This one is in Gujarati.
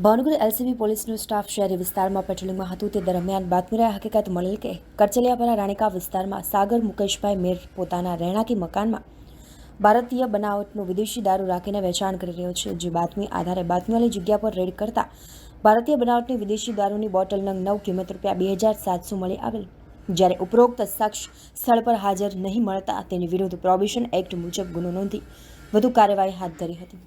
ભાવનગર એલસીબી પોલીસનું સ્ટાફ શહેરી વિસ્તારમાં પેટ્રોલિંગમાં હતું તે દરમિયાન બાતમીરાએ હકીકત મળેલ કે કરચલિયાપરા રાણીકા વિસ્તારમાં સાગર મુકેશભાઈ મેર પોતાના રહેણાંકી મકાનમાં ભારતીય બનાવટનું વિદેશી દારૂ રાખીને વેચાણ કરી રહ્યો છે। જે બાતમી આધારે બાતમીવાળી જગ્યા પર રેડ કરતા ભારતીય બનાવટની વિદેશી દારૂની બોટલ નંગ 9 કિંમત ₹2700 મળી આવેલ। જ્યારે ઉપરોક્ત શખ્સ સ્થળ પર હાજર નહીં મળતા તેની વિરુદ્ધ પ્રોહિબિશન એક્ટ મુજબ ગુનો નોંધી વધુ કાર્યવાહી હાથ ધરી હતી।